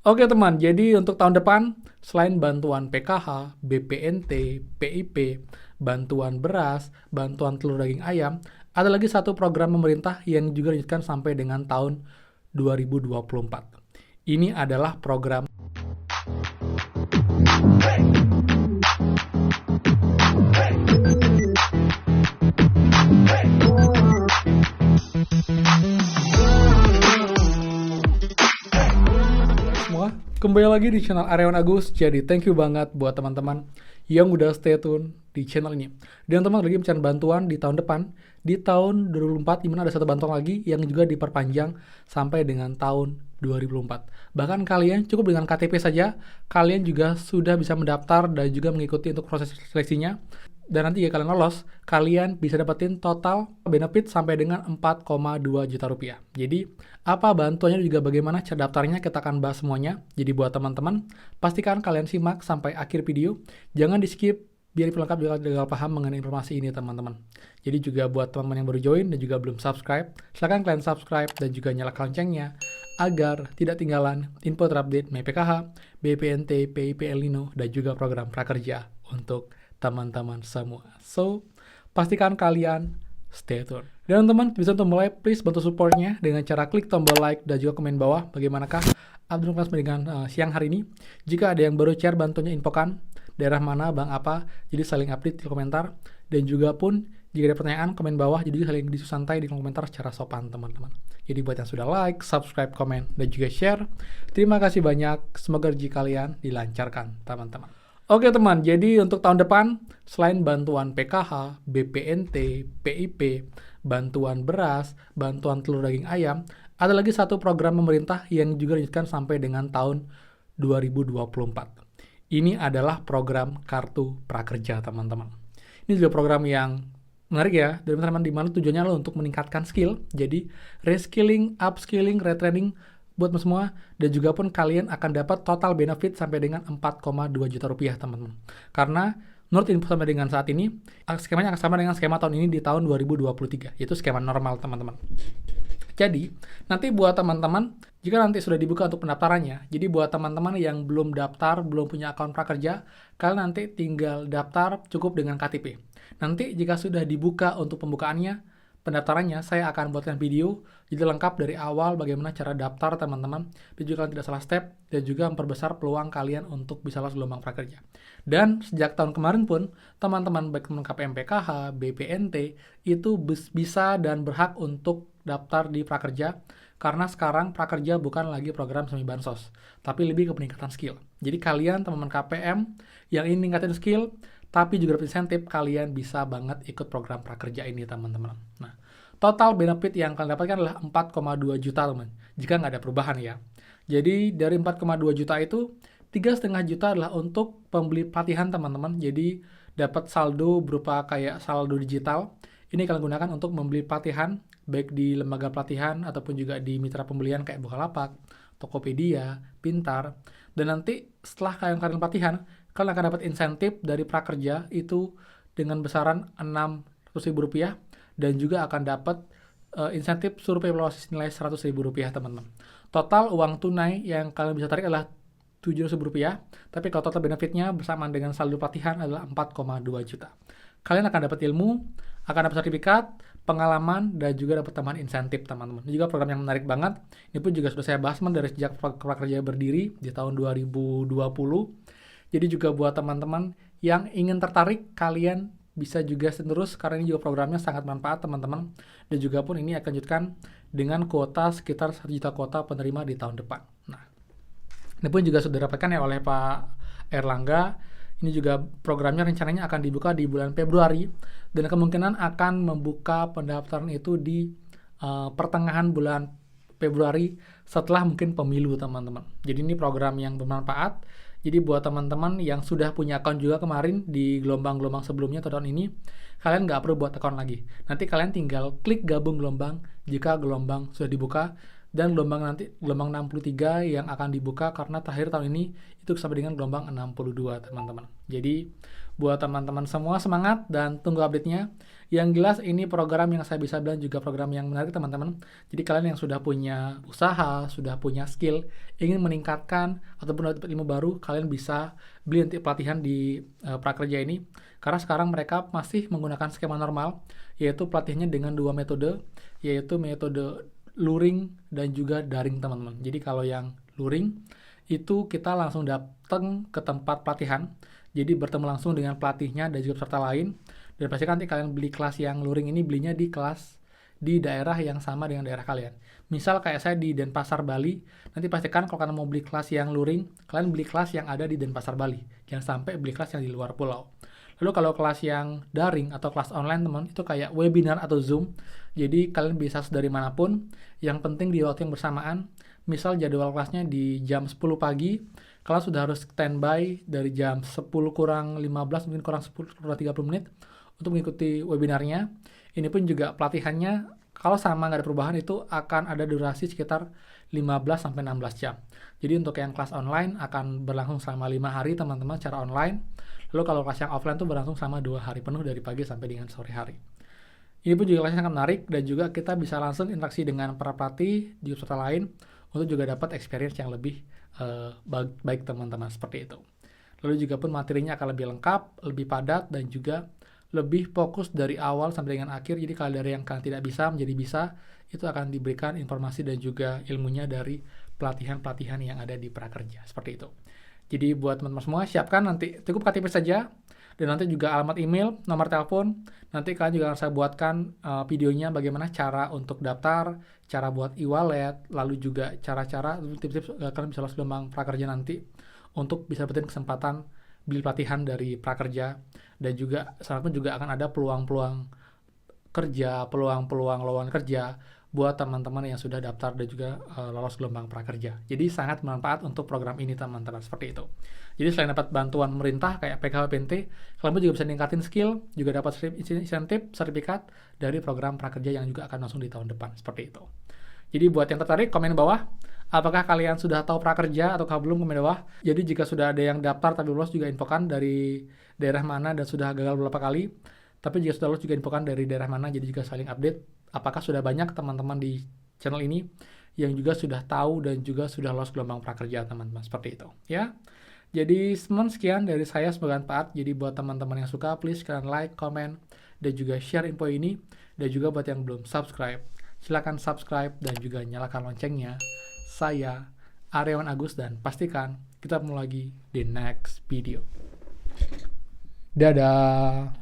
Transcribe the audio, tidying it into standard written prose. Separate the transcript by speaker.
Speaker 1: Oke teman, jadi untuk tahun depan, selain bantuan PKH, BPNT, PIP, bantuan beras, bantuan telur daging ayam, ada lagi satu program pemerintah yang juga dilanjutkan sampai dengan tahun 2024. Ini adalah program semua. Kembali lagi di channel Aryawan Agus. Jadi thank you banget buat teman-teman yang udah stay tune di channel ini. Dan teman lagi mencari bantuan di tahun depan, di tahun 2024, dimana ada satu bantuan lagi yang juga diperpanjang sampai dengan tahun 2024. Bahkan kalian cukup dengan KTP saja, kalian juga sudah bisa mendaftar dan juga mengikuti untuk proses seleksinya. Dan nanti jika kalian lolos, kalian bisa dapetin total benefit sampai dengan 4,2 juta rupiah. Jadi, apa bantuannya juga bagaimana cara daftarnya, kita akan bahas semuanya. Jadi buat teman-teman, pastikan kalian simak sampai akhir video. Jangan di-skip, biar pelengkap juga gagal paham mengenai informasi ini teman-teman. Jadi juga buat teman-teman yang baru join dan juga belum subscribe, silahkan kalian subscribe dan juga nyalakan loncengnya agar tidak tinggalan info terupdate MPKH, BPNT, PIP El Nino, dan juga program prakerja untuk teman-teman semua. So, pastikan kalian stay tune. Dan teman-teman, bisa untuk mulai, please bantu supportnya dengan cara klik tombol like dan juga komen bawah bagaimanakah update kelas dengan siang hari ini. Jika ada yang baru share bantunya, infokan daerah mana, bang apa, jadi saling update di komentar. Dan juga pun, jika ada pertanyaan, komen bawah, jadi saling diskusi santai di komentar secara sopan teman-teman. Jadi buat yang sudah like, subscribe, komen, dan juga share, terima kasih banyak. Semoga rezeki kalian dilancarkan teman-teman. Oke teman, jadi untuk tahun depan, selain bantuan PKH, BPNT, PIP, bantuan beras, bantuan telur daging ayam, ada lagi satu program pemerintah yang juga dilanjutkan sampai dengan tahun 2024. Ini adalah program Kartu Prakerja teman-teman. Ini juga program yang menarik ya, dari teman-teman, di mana tujuannya adalah untuk meningkatkan skill, jadi reskilling, upskilling, retraining, buat semua, dan juga pun kalian akan dapat total benefit sampai dengan 4,2 juta rupiah teman-teman. Karena menurut info sampai dengan saat ini, skemanya akan sama dengan skema tahun ini di tahun 2023, yaitu skema normal teman-teman. Jadi, nanti buat teman-teman, jika nanti sudah dibuka untuk pendaftarannya, jadi buat teman-teman yang belum daftar, belum punya akun prakerja, kalian nanti tinggal daftar cukup dengan KTP. Nanti jika sudah dibuka untuk pembukaannya, pendaftarannya, saya akan buatkan video jadi lengkap dari awal bagaimana cara daftar teman-teman, dan juga kalian tidak salah step, dan juga memperbesar peluang kalian untuk bisa lolos gelombang prakerja. Dan sejak tahun kemarin pun, teman-teman baik teman KPMPKH, BPNT, itu bisa dan berhak untuk daftar di prakerja, karena sekarang prakerja bukan lagi program semi bansos, tapi lebih ke peningkatan skill. Jadi kalian teman-teman KPM yang ingin meningkatin skill, tapi juga dapat insentif, kalian bisa banget ikut program prakerja ini teman-teman. Nah, total benefit yang kalian dapatkan adalah 4,2 juta teman, jika nggak ada perubahan ya. Jadi dari 4,2 juta itu, 3,5 juta adalah untuk pembeli pelatihan teman-teman. Jadi dapat saldo berupa kayak saldo digital. Ini kalian gunakan untuk membeli pelatihan, baik di lembaga pelatihan ataupun juga di mitra pembelian kayak Bukalapak, Tokopedia, Pintar. Dan nanti setelah kalian pelatihan, kalian akan dapat insentif dari prakerja itu dengan besaran Rp600.000 dan juga akan dapat insentif survei evaluasi nilai Rp100.000 teman-teman. Total uang tunai yang kalian bisa tarik adalah Rp700.000, tapi kalau total benefitnya bersamaan dengan saldo pelatihan adalah 4,2 juta. Kalian akan dapat ilmu, akan dapat sertifikat, pengalaman, dan juga dapat tambahan insentif teman-teman. Ini juga program yang menarik banget. Ini pun juga sudah saya bahas dari sejak prakerja berdiri di tahun 2020. Jadi juga buat teman-teman yang ingin tertarik, kalian bisa juga terus, karena ini juga programnya sangat bermanfaat teman-teman. Dan juga pun ini akan lanjutkan dengan kuota sekitar 1 juta kuota penerima di tahun depan. Nah, ini pun juga sudah didapatkan ya oleh Pak Erlangga. Ini juga programnya rencananya akan dibuka di bulan Februari, dan kemungkinan akan membuka pendaftaran itu di pertengahan bulan Februari setelah mungkin pemilu teman-teman. Jadi ini program yang bermanfaat. Jadi buat teman-teman yang sudah punya akun juga kemarin di gelombang-gelombang sebelumnya atau tahun ini, kalian nggak perlu buat akun lagi. Nanti kalian tinggal klik gabung gelombang jika gelombang sudah dibuka, dan gelombang 63 yang akan dibuka karena terakhir tahun ini itu sampai dengan gelombang 62 teman-teman. Jadi Buat teman-teman semua semangat dan tunggu update-nya. Yang jelas ini program yang saya bisa bilang juga program yang menarik teman-teman. Jadi kalian yang sudah punya usaha, sudah punya skill, ingin meningkatkan ataupun dapat ilmu baru, kalian bisa beli nanti pelatihan di Prakerja ini. Karena sekarang mereka masih menggunakan skema normal, yaitu pelatihannya dengan 2 metode, yaitu metode luring dan juga daring teman-teman. Jadi kalau yang luring itu kita langsung datang ke tempat pelatihan, jadi bertemu langsung dengan pelatihnya dan juga peserta lain. Dan pastikan nanti kalian beli kelas yang luring ini belinya di kelas di daerah yang sama dengan daerah kalian. Misal kayak saya di Denpasar, Bali, nanti pastikan kalau kalian mau beli kelas yang luring, kalian beli kelas yang ada di Denpasar, Bali. Jangan sampai beli kelas yang di luar pulau. Lalu kalau kelas yang daring atau kelas online teman, itu kayak webinar atau Zoom. Jadi kalian bisa dari manapun, yang penting di waktu yang bersamaan. Misal jadwal kelasnya di jam 10 pagi, kelas sudah harus standby dari jam 10 kurang 15, mungkin kurang 10 kurang 30 menit untuk mengikuti webinarnya. Ini pun juga pelatihannya kalau sama nggak ada perubahan itu akan ada durasi sekitar 15-16 jam. Jadi untuk yang kelas online akan berlangsung selama 5 hari teman-teman secara online. Lalu kalau kelas yang offline itu berlangsung selama 2 hari penuh dari pagi sampai dengan sore hari. Ini pun juga kelasnya sangat menarik dan juga kita bisa langsung interaksi dengan para pelatih di peserta lain untuk juga dapat experience yang lebih baik teman-teman seperti itu. Lalu juga pun materinya akan lebih lengkap, lebih padat dan juga lebih fokus dari awal sampai dengan akhir. Jadi kalau dari yang kalian tidak bisa menjadi bisa, itu akan diberikan informasi dan juga ilmunya dari pelatihan-pelatihan yang ada di Prakerja seperti itu. Jadi buat teman-teman semua siapkan nanti cukup KTP saja dan nanti juga alamat email, nomor telepon. Nanti kalian juga akan saya buatkan videonya bagaimana cara untuk daftar, cara buat e-wallet, lalu juga cara-cara tips-tips kalian bisa lolos gelombang Prakerja nanti untuk bisa dapetin kesempatan beli pelatihan dari Prakerja. Dan juga saat pun juga akan ada peluang-peluang kerja, peluang-peluang lowongan kerja buat teman-teman yang sudah daftar dan juga lolos gelombang Prakerja. Jadi sangat bermanfaat untuk program ini teman-teman seperti itu. Jadi selain dapat bantuan pemerintah kayak PKWPNT, kalian juga bisa meningkatin skill, juga dapat insentif, sertifikat dari program Prakerja yang juga akan langsung di tahun depan seperti itu. Jadi buat yang tertarik komen bawah. Apakah kalian sudah tahu Prakerja atau belum, komen bawah. Jadi jika sudah ada yang daftar tapi lolos juga infokan dari daerah mana dan sudah gagal beberapa kali. Tapi jika sudah lolos juga infokan dari daerah mana, jadi juga saling update. Apakah sudah banyak teman-teman di channel ini yang juga sudah tahu dan juga sudah lolos gelombang Prakerja teman-teman seperti itu ya. Jadi sekian dari saya, semoga bermanfaat. Jadi buat teman-teman yang suka please kalian like, comment dan juga share info ini. Dan juga buat yang belum subscribe, silakan subscribe dan juga nyalakan loncengnya. Saya Aryawan Agus dan pastikan kita ketemu lagi di next video. Dadah.